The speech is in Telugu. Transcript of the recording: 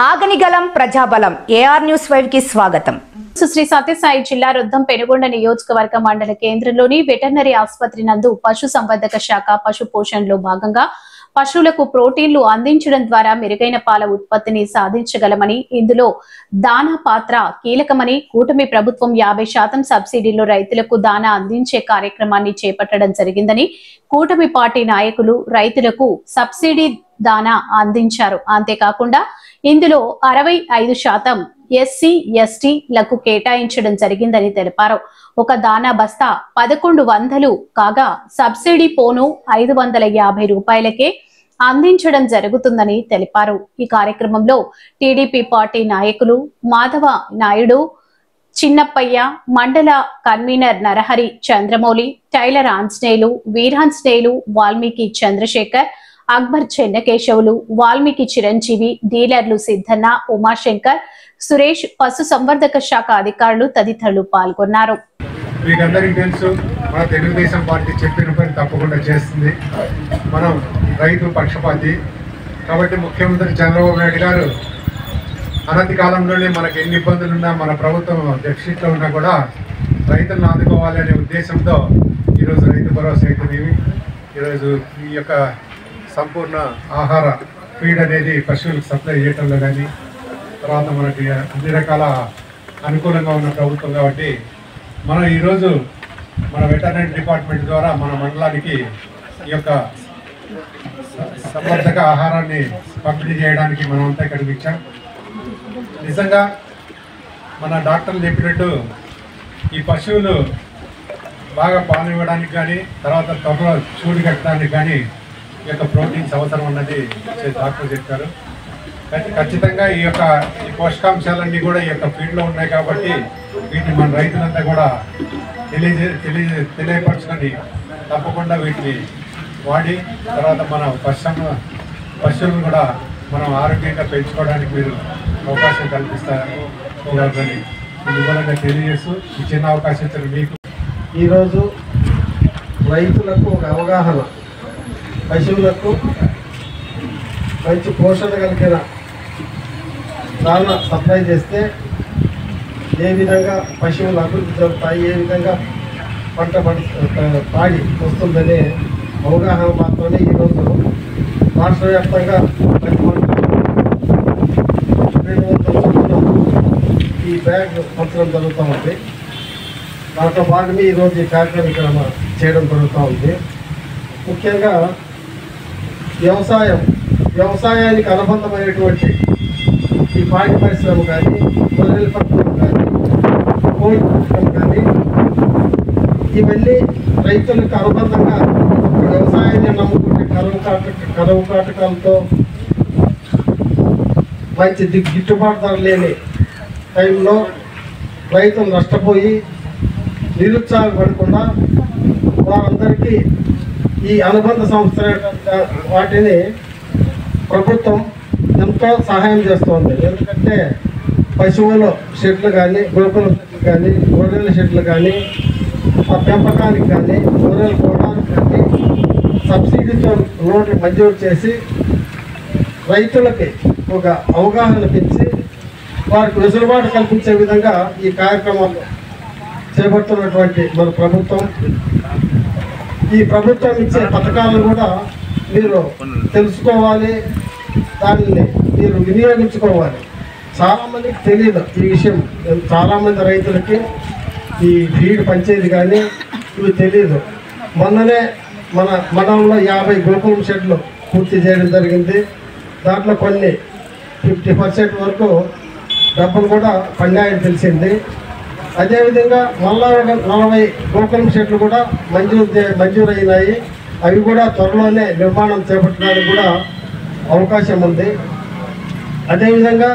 ఆగనిగలం ప్రజాబలం ఏఆర్ న్యూస్ 5 కి స్వాగతం. శ్రీ సత్యసాయి జిల్లా రుద్దం పెనుగొండ నియోజకవర్గ మండల కేంద్రంలోని వెటర్నరీ ఆసుపత్రి నందు పశు సంవర్ధక శాఖ పశు పోషణలో భాగంగా పశువులకు ప్రోటీన్లు అందించడం ద్వారా మెరుగైన పాల ఉత్పత్తిని సాధించగలమని, ఇందులో దానా పాత్ర కీలకమని, కూటమి ప్రభుత్వం 50% సబ్సిడీలో రైతులకు దానా అందించే కార్యక్రమాన్ని చేపట్టడం జరిగిందని కూటమి పార్టీ నాయకులు రైతులకు సబ్సిడీ దానా అందించారు. అంతేకాకుండా ఇందులో 65% ఎస్సీ ఎస్టీలకు కేటాయించడం జరిగిందని తెలిపారు. ఒక దానా బస్తా 1100 కాగా సబ్సిడీ పోను 550 రూపాయలకే అందించడం జరుగుతుందని తెలిపారు. ఈ కార్యక్రమంలో టీడీపీ పార్టీ నాయకులు మాధవ నాయుడు, చిన్నప్పయ్య, మండల కన్వీనర్ నరహరి, చంద్రమౌళి, టైలర్ ఆంజనేయులు, వీరాంజనేయులు, వాల్మీకి చంద్రశేఖర్, అక్బర్ చెన్నకేశవులు, వాల్మీకి చిరంజీవి, డీలర్లు సిద్ధన్న, ఉమాశంకర్, సురేష్, పశు సంవర్ధక శాఖ అధికారులు తదితరులు పాల్గొన్నారు. మీకందరికీ తెలుసు, మన తెలుగుదేశం పార్టీ చెప్పిన పని తప్పకుండా చేస్తుంది. మనం రైతు పక్షపాతి కాబట్టి ముఖ్యమంత్రి చంద్రబాబు నాయుడు గారు అనతి కాలంలోనే మనకు ఎన్ని ఇబ్బందులున్నా, మన ప్రభుత్వం డెఫిసిట్లో ఉన్నా కూడా రైతులను ఆదుకోవాలి అనే ఉద్దేశంతో ఈరోజు రైతు భరోసా అయితేనేమి, ఈరోజు ఈ యొక్క సంపూర్ణ ఆహార ఫీడ్ అనేది పశువులకు సప్లై చేయడంలో కానీ, తర్వాత మనకి అన్ని రకాల అనుకూలంగా ఉన్న ప్రభుత్వం కాబట్టి మనం ఈరోజు మన వెటర్నరీ డిపార్ట్మెంట్ ద్వారా మన మండలానికి ఈ యొక్క సంవర్ధక ఆహారాన్ని పంపిణీ చేయడానికి మనం అంతా ఇక్కడికి ఇచ్చాం. నిజంగా మన డాక్టర్లు చెప్పినట్టు ఈ పశువులు బాగా పాలు ఇవ్వడానికి కానీ, తర్వాత త్వరలో చూడు కట్టడానికి కానీ ఈ యొక్క ప్రోటీన్స్ అవసరం అన్నది డాక్టర్ చెప్పారు. ఖచ్చితంగా ఈ పోషకాంశాలన్నీ కూడా ఈ యొక్క ఫీల్డ్లో ఉన్నాయి కాబట్టి వీటిని మన రైతులంతా కూడా తెలియపరచుకొని తప్పకుండా వీటిని వాడి తర్వాత మన పశువులను కూడా మనం ఆరోగ్యంగా పెంచుకోవడానికి మీరు అవకాశం కల్పిస్తారని వివరంగా తెలియజేస్తూ ఈ చిన్న అవకాశం ఇచ్చిన మీకు ఈరోజు రైతులకు ఒక అవగాహన, పశువులకు మంచి పోషణ కలిగిన దానా సప్లై చేస్తే ఏ విధంగా పశువులు అభివృద్ధి జరుగుతాయి, ఏ విధంగా పంట పాడి వస్తుందనే అవగాహన మాత్రమే ఈరోజు రాష్ట్ర వ్యాప్తంగా ప్రతి ఈ బ్యాగ్ పంచడం జరుగుతూ ఉంది. దాంట్లో భాగమే ఈరోజు ఈ కార్యక్రమం చేయడం జరుగుతూ ఉంది. ముఖ్యంగా వ్యవసాయానికి అనుబంధమైనటువంటి ఈ పాడి పరిశ్రమ కానీ, గొర్రెల పట్టణం కానీ, కోడి పట్టణం కానీ, ఇవన్నీ రైతులకు అనుబంధంగా వ్యవసాయాన్ని నమ్ముకుంటే కరువు కాటకాలతో మంచి గిట్టుబాటు ధర లేని టైంలో రైతులు నష్టపోయి నిరుత్సాహపడకుండా వారందరికీ ఈ అనుబంధ సంస్థ వాటిని ప్రభుత్వం ఎంతో సహాయం చేస్తుంది. ఎందుకంటే పశువుల షెడ్లు కానీ, గోకుల షెడ్లు కానీ, గొర్రెల షెడ్లు కానీ, పెంపకానికి కానీ, గొర్రెలు పోవడానికి కానీ సబ్సిడీతో లోన్లు మంజూరు చేసి రైతులకి ఒక అవగాహన పెంచి వారికి వెసులుబాటు కల్పించే విధంగా ఈ కార్యక్రమాలు చేపడుతున్నటువంటి మన ప్రభుత్వం, ఈ ప్రభుత్వం ఇచ్చే పథకాలను కూడా మీరు తెలుసుకోవాలి, దానిని మీరు వినియోగించుకోవాలి. చాలామందికి తెలియదు ఈ విషయం. చాలామంది రైతులకి ఈ ఫీడ్ పంచేది కానీ ఇవి తెలియదు. మొన్ననే మన మండలంలో 50 గోకులం షెడ్లు పూర్తి చేయడం జరిగింది. దాంట్లో కొన్ని 50% వరకు డబ్బులు కూడా పండాయని తెలిసింది. అదేవిధంగా మళ్ళా 40 గోకులం షెడ్లు కూడా మంజూరు అయినాయి. అవి కూడా త్వరలోనే నిర్మాణం చేపట్టడానికి కూడా అవకాశం ఉంది. అదేవిధంగా